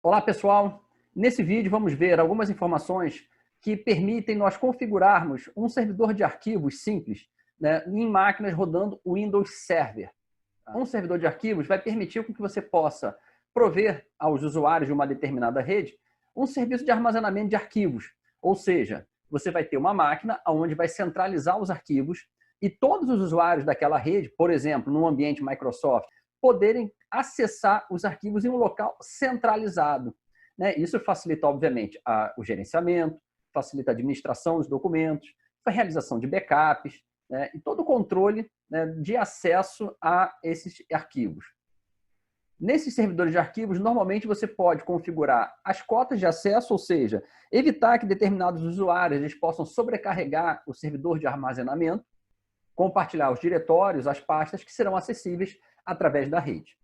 Olá, pessoal! Nesse vídeo vamos ver algumas informações que permitem nós configurarmos um servidor de arquivos simples, né, em máquinas rodando o Windows Server. Um servidor de arquivos vai permitir que você possa prover aos usuários de uma determinada rede um serviço de armazenamento de arquivos. Ou seja, você vai ter uma máquina onde vai centralizar os arquivos e todos os usuários daquela rede, por exemplo, no ambiente Microsoft, poderem acessar os arquivos em um local centralizado. Isso facilita, obviamente, o gerenciamento, facilita a administração dos documentos, a realização de backups, e todo o controle de acesso a esses arquivos. Nesses servidores de arquivos, normalmente você pode configurar as cotas de acesso, ou seja, evitar que determinados usuários eles possam sobrecarregar o servidor de armazenamento, compartilhar os diretórios, as pastas que serão acessíveis através da rede.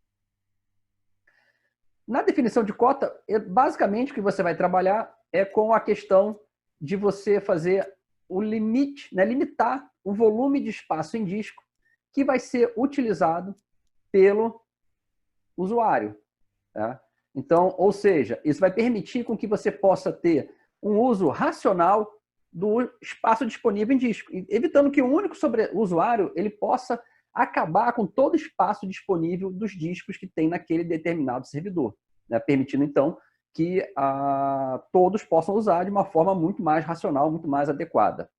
Na definição de cota, basicamente o que você vai trabalhar é com a questão de você fazer o limite, limitar o volume de espaço em disco que vai ser utilizado pelo usuário. Tá? Então, ou seja, isso vai permitir com que você possa ter um uso racional do espaço disponível em disco, evitando que o único usuário ele possa acabar com todo o espaço disponível dos discos que tem naquele determinado servidor, permitindo, então, que todos possam usar de uma forma muito mais racional, muito mais adequada.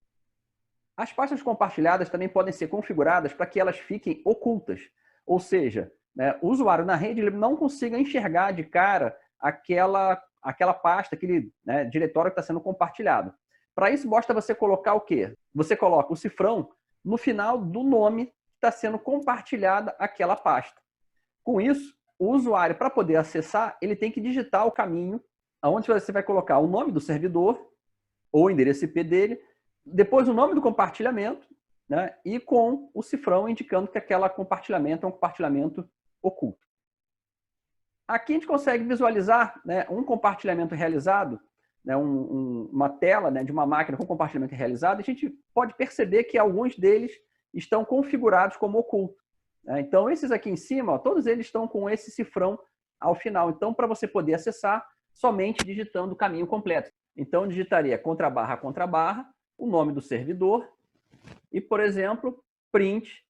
As pastas compartilhadas também podem ser configuradas para que elas fiquem ocultas, ou seja, o usuário na rede ele não consiga enxergar de cara aquela pasta, aquele diretório que está sendo compartilhado. Para isso, basta você colocar o quê? Você coloca o cifrão no final do nome que está sendo compartilhada aquela pasta. Com isso, o usuário, para poder acessar, ele tem que digitar o caminho onde você vai colocar o nome do servidor, ou o endereço IP dele, depois o nome do compartilhamento, e com o cifrão indicando que aquele compartilhamento é um compartilhamento oculto. Aqui a gente consegue visualizar um compartilhamento realizado, uma tela de uma máquina com compartilhamento realizado, e a gente pode perceber que alguns deles estão configurados como oculto. Então, esses aqui em cima, todos eles estão com esse cifrão ao final. Então, para você poder acessar, somente digitando o caminho completo. Então, digitaria //, o nome do servidor e, por exemplo, print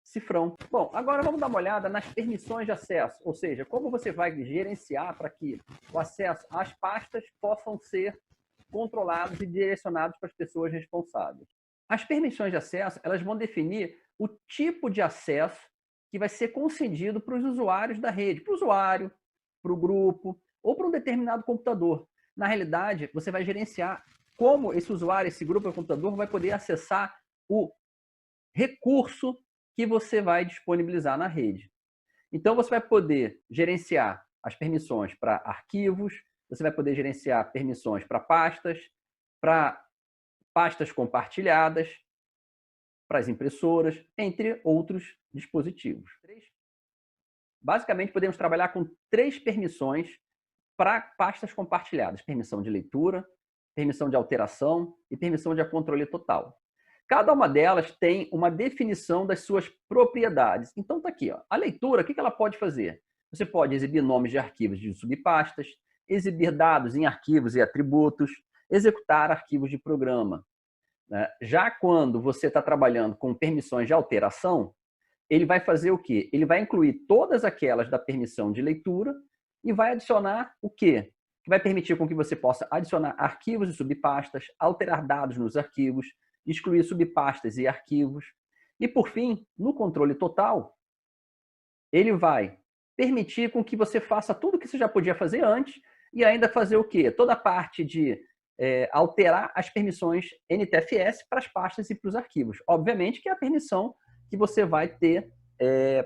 cifrão. Bom, agora vamos dar uma olhada nas permissões de acesso, ou seja, como você vai gerenciar para que o acesso às pastas possam ser controlados e direcionados para as pessoas responsáveis. As permissões de acesso, elas vão definir o tipo de acesso que vai ser concedido para os usuários da rede, para o usuário, para o grupo ou para um determinado computador. Na realidade, você vai gerenciar como esse usuário, esse grupo ou computador vai poder acessar o recurso que você vai disponibilizar na rede. Então, você vai poder gerenciar as permissões para arquivos, você vai poder gerenciar permissões para pastas compartilhadas, para as impressoras, entre outros dispositivos. Basicamente, podemos trabalhar com 3 permissões para pastas compartilhadas. Permissão de leitura, permissão de alteração e permissão de controle total. Cada uma delas tem uma definição das suas propriedades. Então, está aqui. A leitura, o que ela pode fazer? Você pode exibir nomes de arquivos de subpastas, exibir dados em arquivos e atributos, executar arquivos de programa. Já quando você está trabalhando com permissões de alteração, ele vai fazer o quê? Ele vai incluir todas aquelas da permissão de leitura e vai adicionar o quê? Que vai permitir com que você possa adicionar arquivos e subpastas, alterar dados nos arquivos, excluir subpastas e arquivos. E, por fim, no controle total, ele vai permitir com que você faça tudo que você já podia fazer antes e ainda fazer o quê? Toda a parte de alterar as permissões NTFS para as pastas e para os arquivos. Obviamente que é a permissão que você vai ter,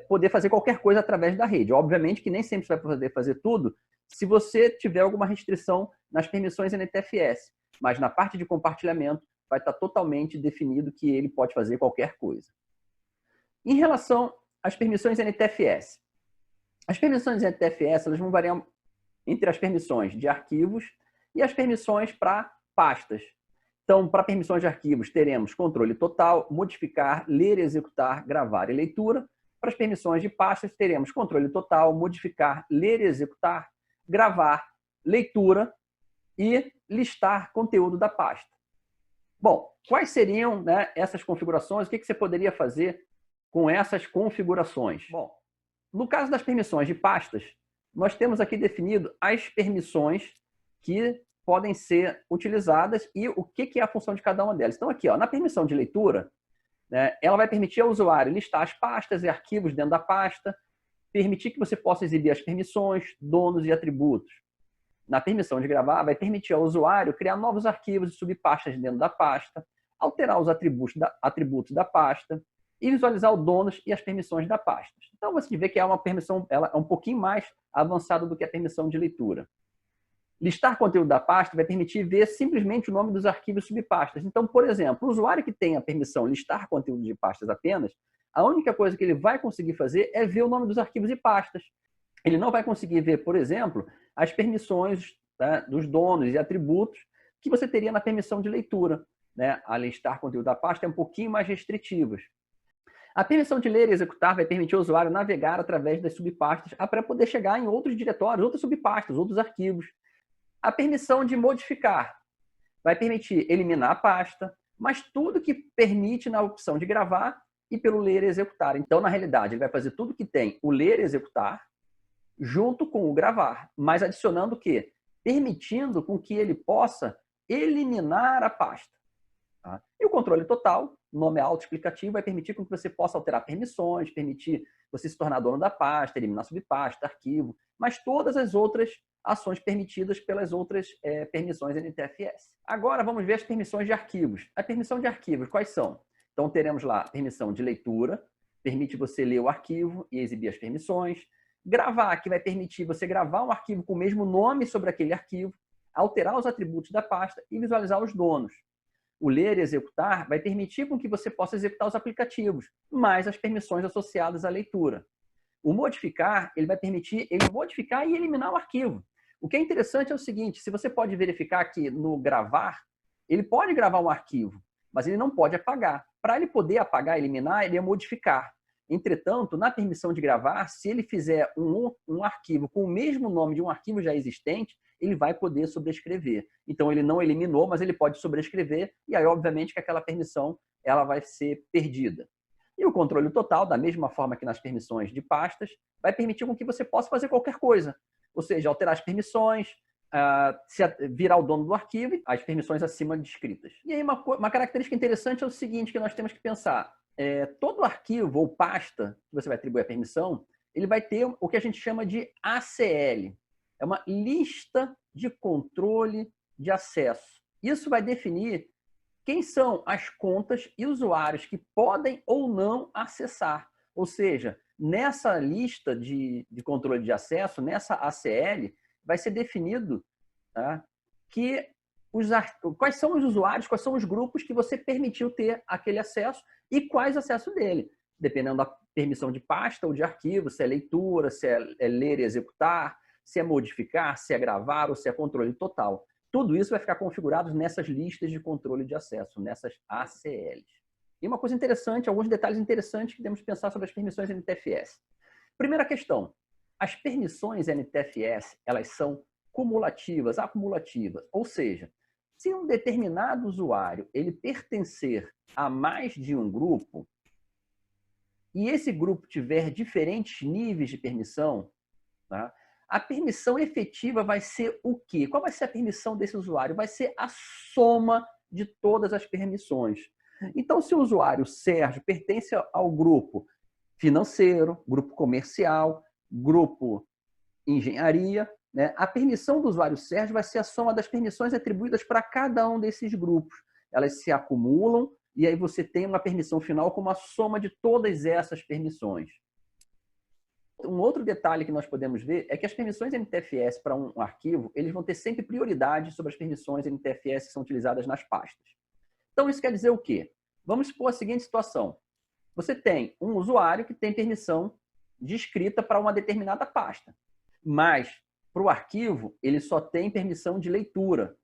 poder fazer qualquer coisa através da rede. Obviamente que nem sempre você vai poder fazer tudo se você tiver alguma restrição nas permissões NTFS, mas na parte de compartilhamento vai estar totalmente definido que ele pode fazer qualquer coisa. Em relação às permissões NTFS, as permissões NTFS elas vão variar entre as permissões de arquivos e as permissões para pastas. Então, para permissões de arquivos, teremos controle total, modificar, ler, executar, gravar e leitura. Para as permissões de pastas, teremos controle total, modificar, ler, executar, gravar, leitura e listar conteúdo da pasta. Bom, quais seriam, né, essas configurações? O que você poderia fazer com essas configurações? Bom, no caso das permissões de pastas, nós temos aqui definido as permissões que podem ser utilizadas e o que é a função de cada uma delas. Então, aqui, ó, na permissão de leitura, né, ela vai permitir ao usuário listar as pastas e arquivos dentro da pasta, permitir que você possa exibir as permissões, donos e atributos. Na permissão de gravar, vai permitir ao usuário criar novos arquivos e subpastas dentro da pasta, alterar os atributos da pasta e visualizar os donos e as permissões da pasta. Então, você vê que é uma permissão, ela é um pouquinho mais avançada do que a permissão de leitura. Listar conteúdo da pasta vai permitir ver simplesmente o nome dos arquivos e subpastas. Então, por exemplo, o usuário que tem a permissão listar conteúdo de pastas apenas, a única coisa que ele vai conseguir fazer é ver o nome dos arquivos e pastas. Ele não vai conseguir ver, por exemplo, as permissões, né, dos donos e atributos que você teria na permissão de leitura. Né? A listar conteúdo da pasta é um pouquinho mais restritivas. A permissão de ler e executar vai permitir ao usuário navegar através das subpastas para poder chegar em outros diretórios, outras subpastas, outros arquivos. A permissão de modificar vai permitir eliminar a pasta, mas tudo que permite na opção de gravar e pelo ler e executar. Então, na realidade, ele vai fazer tudo que tem o ler e executar junto com o gravar, mas adicionando o quê? Permitindo com que ele possa eliminar a pasta. Tá? E o controle total, nome autoexplicativo, vai permitir com que você possa alterar permissões, permitir você se tornar dono da pasta, eliminar subpasta, arquivo, mas todas as outras ações permitidas pelas outras permissões NTFS. Agora vamos ver as permissões de arquivos. A permissão de arquivos, quais são? Então teremos lá a permissão de leitura, permite você ler o arquivo e exibir as permissões. Gravar, que vai permitir você gravar um arquivo com o mesmo nome sobre aquele arquivo, alterar os atributos da pasta e visualizar os donos. O ler e executar vai permitir com que você possa executar os aplicativos, mais as permissões associadas à leitura. O modificar, ele vai permitir ele modificar e eliminar o arquivo. O que é interessante é o seguinte, se você pode verificar que no gravar, ele pode gravar um arquivo, mas ele não pode apagar. Para ele poder apagar, eliminar, ele ia modificar. Entretanto, na permissão de gravar, se ele fizer um arquivo com o mesmo nome de um arquivo já existente, ele vai poder sobrescrever. Então, ele não eliminou, mas ele pode sobrescrever, e aí, obviamente, que aquela permissão ela vai ser perdida. E o controle total, da mesma forma que nas permissões de pastas, vai permitir com que você possa fazer qualquer coisa. Ou seja, alterar as permissões, virar o dono do arquivo, as permissões acima descritas. E aí, uma característica interessante é o seguinte, que nós temos que pensar. Todo arquivo ou pasta que você vai atribuir a permissão, ele vai ter o que a gente chama de ACL. É uma lista de controle de acesso. Isso vai definir quem são as contas e usuários que podem ou não acessar. Ou seja, nessa lista de controle de acesso, nessa ACL, vai ser definido, tá, quais são os usuários, quais são os grupos que você permitiu ter aquele acesso e quais acesso dele, dependendo da permissão de pasta ou de arquivo, se é leitura, se é ler e executar, se é modificar, se é gravar ou se é controle total. Tudo isso vai ficar configurado nessas listas de controle de acesso, nessas ACLs. E uma coisa interessante, alguns detalhes interessantes que temos que pensar sobre as permissões NTFS. Primeira questão, as permissões NTFS, elas são cumulativas, acumulativas, ou seja, se um determinado usuário ele pertencer a mais de um grupo e esse grupo tiver diferentes níveis de permissão, tá? A permissão efetiva vai ser o quê? Qual vai ser a permissão desse usuário? Vai ser a soma de todas as permissões. Então, se o usuário Sérgio pertence ao grupo financeiro, grupo comercial, grupo engenharia, né, a permissão do usuário Sérgio vai ser a soma das permissões atribuídas para cada um desses grupos. Elas se acumulam e aí você tem uma permissão final como a soma de todas essas permissões. Um outro detalhe que nós podemos ver é que as permissões NTFS para um arquivo, eles vão ter sempre prioridade sobre as permissões NTFS que são utilizadas nas pastas. Então, isso quer dizer o quê? Vamos supor a seguinte situação. Você tem um usuário que tem permissão de escrita para uma determinada pasta, mas para o arquivo, ele só tem permissão de leitura.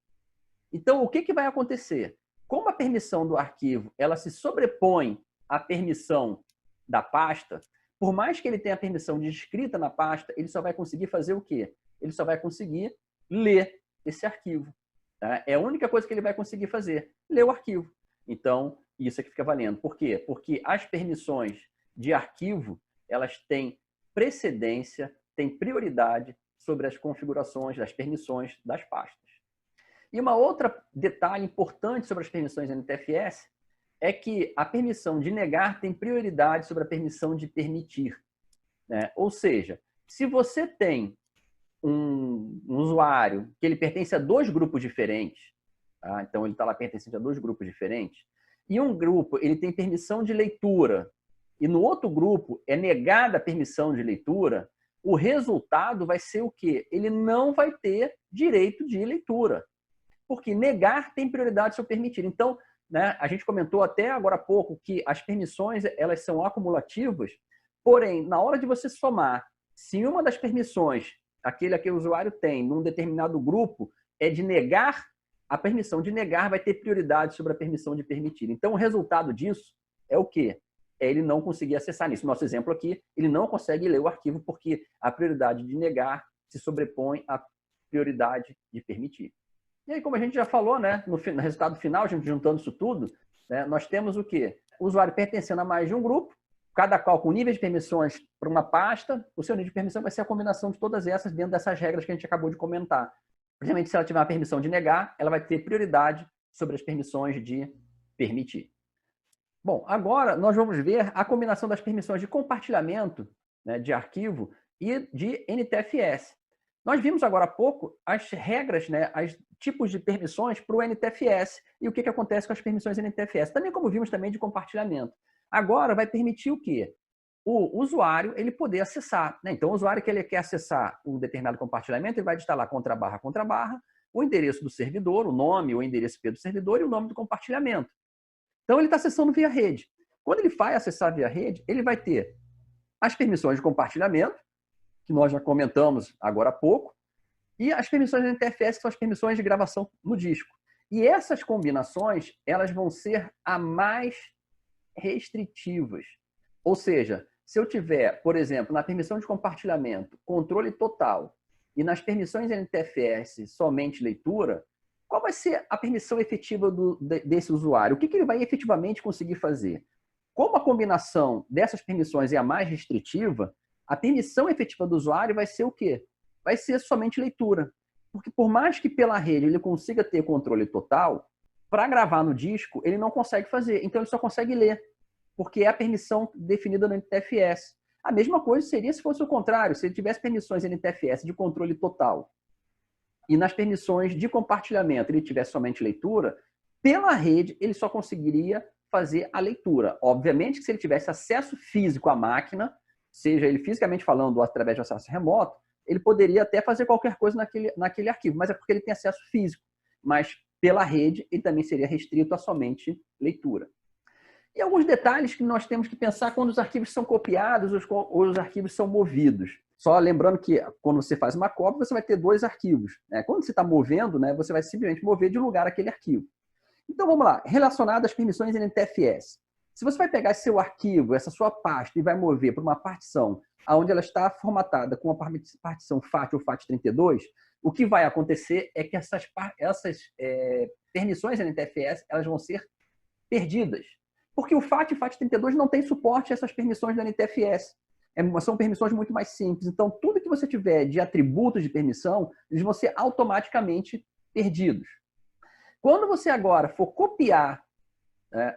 Então, o que vai acontecer? Como a permissão do arquivo ela se sobrepõe à permissão da pasta, por mais que ele tenha a permissão de escrita na pasta, ele só vai conseguir fazer o quê? ele só vai conseguir ler esse arquivo. Tá? É a única coisa que ele vai conseguir fazer, ler o arquivo. Então, isso é que fica valendo. Por quê? Porque as permissões de arquivo, elas têm precedência, têm prioridade sobre as configurações das permissões das pastas. E uma outra detalhe importante sobre as permissões NTFS é que a permissão de negar tem prioridade sobre a permissão de permitir. Né? Ou seja, se você tem um usuário que ele pertence a dois grupos diferentes, tá? Então ele está lá pertencente a dois grupos diferentes, e um grupo ele tem permissão de leitura, e no outro grupo é negada a permissão de leitura, o resultado vai ser o quê? Ele não vai ter direito de leitura, porque negar tem prioridade sobre permitir. Então, né, a gente comentou até agora há pouco que as permissões elas são acumulativas, porém, na hora de você somar, se uma das permissões aquele que o usuário tem num determinado grupo é de negar, a permissão de negar vai ter prioridade sobre a permissão de permitir. Então, o resultado disso é o quê? É ele não conseguir acessar nisso. Nosso exemplo aqui, ele não consegue ler o arquivo porque a prioridade de negar se sobrepõe à prioridade de permitir. E aí, como a gente já falou, né, no resultado final, a gente juntando isso tudo, né, nós temos o quê? O usuário pertencendo a mais de um grupo, cada qual com níveis de permissões para uma pasta, o seu nível de permissão vai ser a combinação de todas essas dentro dessas regras que a gente acabou de comentar. Principalmente se ela tiver a permissão de negar, ela vai ter prioridade sobre as permissões de permitir. Bom, agora nós vamos ver a combinação das permissões de compartilhamento, né, de arquivo e de NTFS. Nós vimos agora há pouco as regras, né, os tipos de permissões para o NTFS e o que acontece com as permissões NTFS. Também como vimos também de compartilhamento. Agora vai permitir o quê? O usuário ele poder acessar. Né? Então, o usuário que ele quer acessar um determinado compartilhamento, ele vai digitar lá contra barra, o endereço do servidor, o nome, o endereço IP do servidor e o nome do compartilhamento. Então, ele está acessando via rede. Quando ele vai acessar via rede, ele vai ter as permissões de compartilhamento, que nós já comentamos agora há pouco, e as permissões da NTFS, que são as permissões de gravação no disco. E essas combinações, elas vão ser a mais restritivas. Ou seja, se eu tiver, por exemplo, na permissão de compartilhamento, controle total, e nas permissões NTFS, somente leitura, qual vai ser a permissão efetiva desse usuário? O que ele vai efetivamente conseguir fazer? Como a combinação dessas permissões é a mais restritiva, a permissão efetiva do usuário vai ser o quê? Vai ser somente leitura. Porque por mais que pela rede ele consiga ter controle total, para gravar no disco, ele não consegue fazer. Então, ele só consegue ler, porque é a permissão definida no NTFS. A mesma coisa seria se fosse o contrário, se ele tivesse permissões NTFS de controle total e nas permissões de compartilhamento ele tivesse somente leitura, pela rede ele só conseguiria fazer a leitura. Obviamente que se ele tivesse acesso físico à máquina, seja ele fisicamente falando ou através de acesso remoto, ele poderia até fazer qualquer coisa naquele arquivo, mas é porque ele tem acesso físico. Mas pela rede, ele também seria restrito a somente leitura. E alguns detalhes que nós temos que pensar quando os arquivos são copiados ou os arquivos são movidos. Só lembrando que quando você faz uma cópia, você vai ter dois arquivos. Né? Quando você está movendo, né, você vai simplesmente mover de lugar aquele arquivo. Então vamos lá, relacionado às permissões NTFS. Se você vai pegar esse seu arquivo, essa sua pasta, e vai mover para uma partição onde ela está formatada com uma partição FAT ou FAT32, o que vai acontecer é que essas permissões NTFS elas vão ser perdidas. Porque o FAT e FAT32 não tem suporte a essas permissões do NTFS. São permissões muito mais simples. Então, tudo que você tiver de atributos de permissão, eles vão ser automaticamente perdidos. Quando você agora for copiar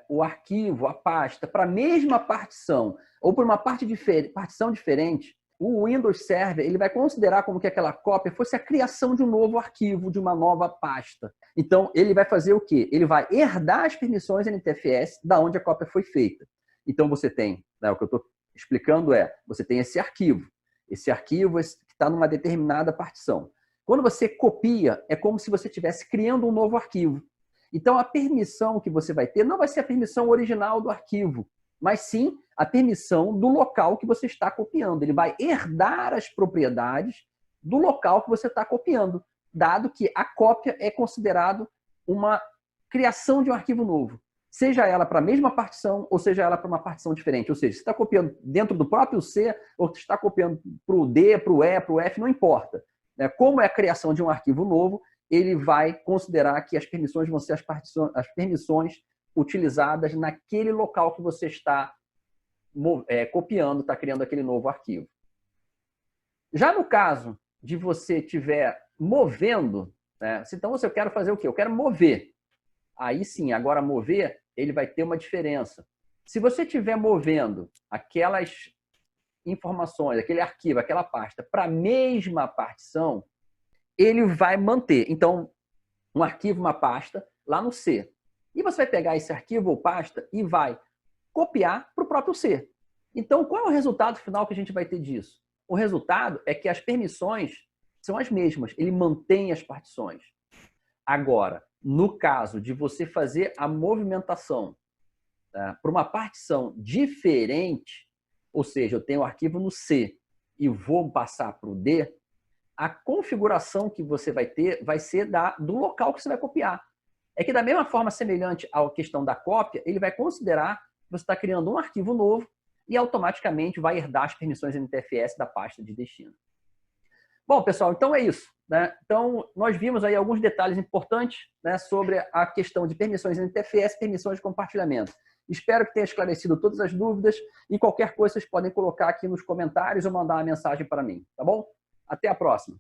o arquivo, a pasta, para a mesma partição ou para uma partição diferente, o Windows Server ele vai considerar como que aquela cópia fosse a criação de um novo arquivo, de uma nova pasta. Então, ele vai fazer o quê? Ele vai herdar as permissões NTFS da onde a cópia foi feita. Então, você tem, o que eu estou explicando você tem esse arquivo que está numa determinada partição. Quando você copia, é como se você estivesse criando um novo arquivo. Então, a permissão que você vai ter não vai ser a permissão original do arquivo, mas sim a permissão do local que você está copiando. Ele vai herdar as propriedades do local que você está copiando, dado que a cópia é considerado uma criação de um arquivo novo. Seja ela para a mesma partição ou seja ela para uma partição diferente. Ou seja, se está copiando dentro do próprio C ou se está copiando para o D, para o E, para o F, não importa. né, como é a criação de um arquivo novo, ele vai considerar que as permissões vão ser as permissões utilizadas naquele local que você está copiando, está criando aquele novo arquivo. Já no caso de você estiver movendo, né, então eu quero fazer o quê? Eu quero mover. Aí sim, agora mover, ele vai ter uma diferença. Se você estiver movendo aquelas informações, aquele arquivo, aquela pasta, para a mesma partição, ele vai manter. Então, um arquivo, uma pasta, lá no C. E você vai pegar esse arquivo ou pasta e vai copiar para o próprio C. Então, qual é o resultado final que a gente vai ter disso? O resultado é que as permissões são as mesmas, ele mantém as partições. Agora, no caso de você fazer a movimentação para uma partição diferente, ou seja, eu tenho o arquivo no C e vou passar para o D, a configuração que você vai ter vai ser do local que você vai copiar. É que da mesma forma semelhante à questão da cópia, ele vai considerar que você está criando um arquivo novo e automaticamente vai herdar as permissões NTFS da pasta de destino. Bom, pessoal, então é isso, né? Então, nós vimos aí alguns detalhes importantes, né, sobre a questão de permissões NTFS, permissões de compartilhamento. Espero que tenha esclarecido todas as dúvidas e qualquer coisa vocês podem colocar aqui nos comentários ou mandar uma mensagem para mim, tá bom? Até a próxima.